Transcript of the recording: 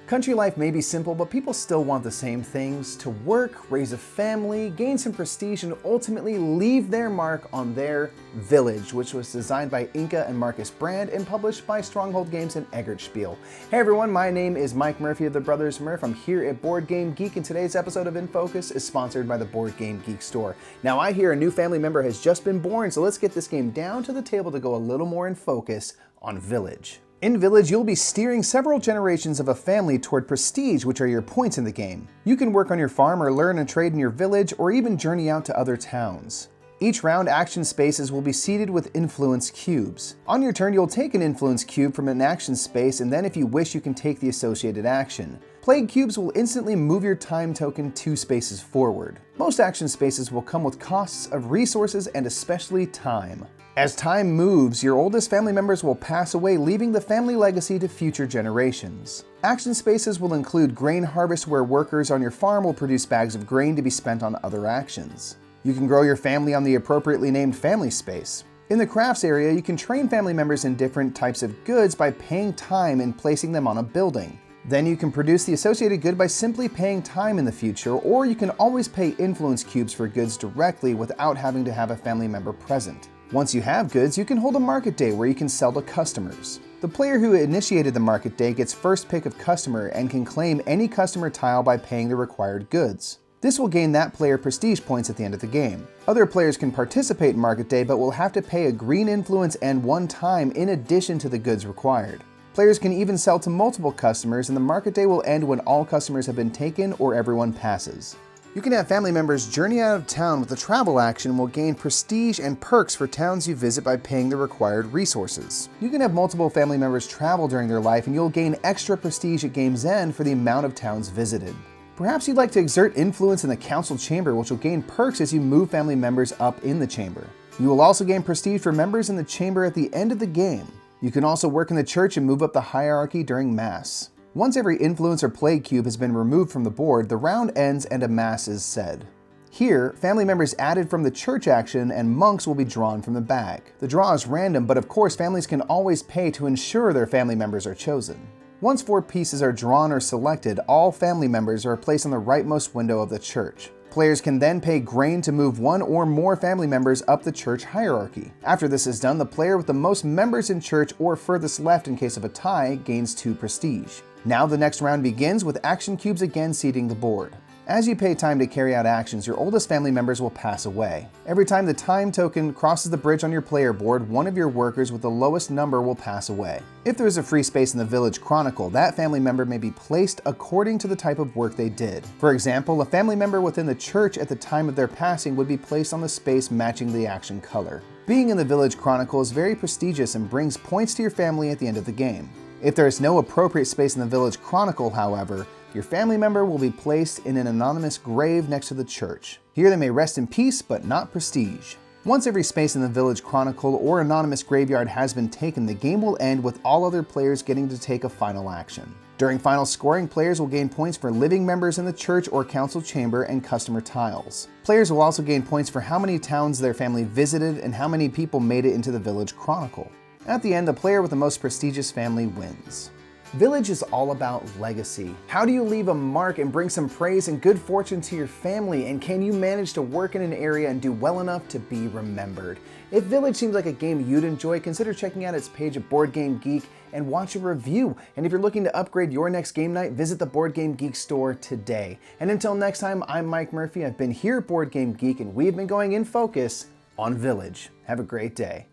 Country life may be simple, but people still want the same things: to work, raise a family, gain some prestige, and ultimately leave their mark on their village, which was designed by Inka and Markus Brand and published by Stronghold Games and eggertspiele. Hey everyone, my name is Mike Murphy of the Brothers Murph. I'm here at Board Game Geek, and today's episode of In Focus is sponsored by the BoardGameGeek Store. Now I hear a new family member has just been born, so let's get this game down to the table to go a little more in focus on Village. In Village, you'll be steering several generations of a family toward prestige, which are your points in the game. You can work on your farm or learn a trade in your village, or even journey out to other towns. Each round, action spaces will be seeded with influence cubes. On your turn, you'll take an influence cube from an action space, and then if you wish, you can take the associated action. Plague cubes will instantly move your time token 2 spaces forward. Most action spaces will come with costs of resources and especially time. As time moves, your oldest family members will pass away, leaving the family legacy to future generations. Action spaces will include grain harvest, where workers on your farm will produce bags of grain to be spent on other actions. You can grow your family on the appropriately named family space. In the crafts area, you can train family members in different types of goods by paying time and placing them on a building. Then you can produce the associated good by simply paying time in the future, or you can always pay influence cubes for goods directly without having to have a family member present. Once you have goods, you can hold a market day where you can sell to customers. The player who initiated the market day gets first pick of customer and can claim any customer tile by paying the required goods. This will gain that player prestige points at the end of the game. Other players can participate in market day, but will have to pay a green influence and 1 time in addition to the goods required. Players can even sell to multiple customers, and the market day will end when all customers have been taken or everyone passes. You can have family members journey out of town with the travel action and will gain prestige and perks for towns you visit by paying the required resources. You can have multiple family members travel during their life, and you'll gain extra prestige at game's end for the amount of towns visited. Perhaps you'd like to exert influence in the council chamber, which will gain perks as you move family members up in the chamber. You will also gain prestige for members in the chamber at the end of the game. You can also work in the church and move up the hierarchy during Mass. Once every influence or plague cube has been removed from the board, the round ends and a Mass is said. Here, family members added from the church action and monks will be drawn from the bag. The draw is random, but of course families can always pay to ensure their family members are chosen. Once 4 pieces are drawn or selected, all family members are placed on the rightmost window of the church. Players can then pay grain to move 1 or more family members up the church hierarchy. After this is done, the player with the most members in church or furthest left in case of a tie gains 2 prestige. Now the next round begins with action cubes again seeding the board. As you pay time to carry out actions, your oldest family members will pass away. Every time the time token crosses the bridge on your player board, one of your workers with the lowest number will pass away. If there is a free space in the Village Chronicle, that family member may be placed according to the type of work they did. For example, a family member within the church at the time of their passing would be placed on the space matching the action color. Being in the Village Chronicle is very prestigious and brings points to your family at the end of the game. If there is no appropriate space in the Village Chronicle, however, your family member will be placed in an anonymous grave next to the church. Here they may rest in peace, but not prestige. Once every space in the Village Chronicle or anonymous graveyard has been taken, the game will end with all other players getting to take a final action. During final scoring, players will gain points for living members in the church or council chamber and customer tiles. Players will also gain points for how many towns their family visited and how many people made it into the Village Chronicle. At the end, the player with the most prestigious family wins. Village is all about legacy. How do you leave a mark and bring some praise and good fortune to your family? And can you manage to work in an area and do well enough to be remembered? If Village seems like a game you'd enjoy, consider checking out its page at BoardGameGeek and watch a review. And if you're looking to upgrade your next game night, visit the BoardGameGeek Store today. And until next time, I'm Mike Murphy. I've been here at BoardGameGeek, and we've been going in focus on Village. Have a great day.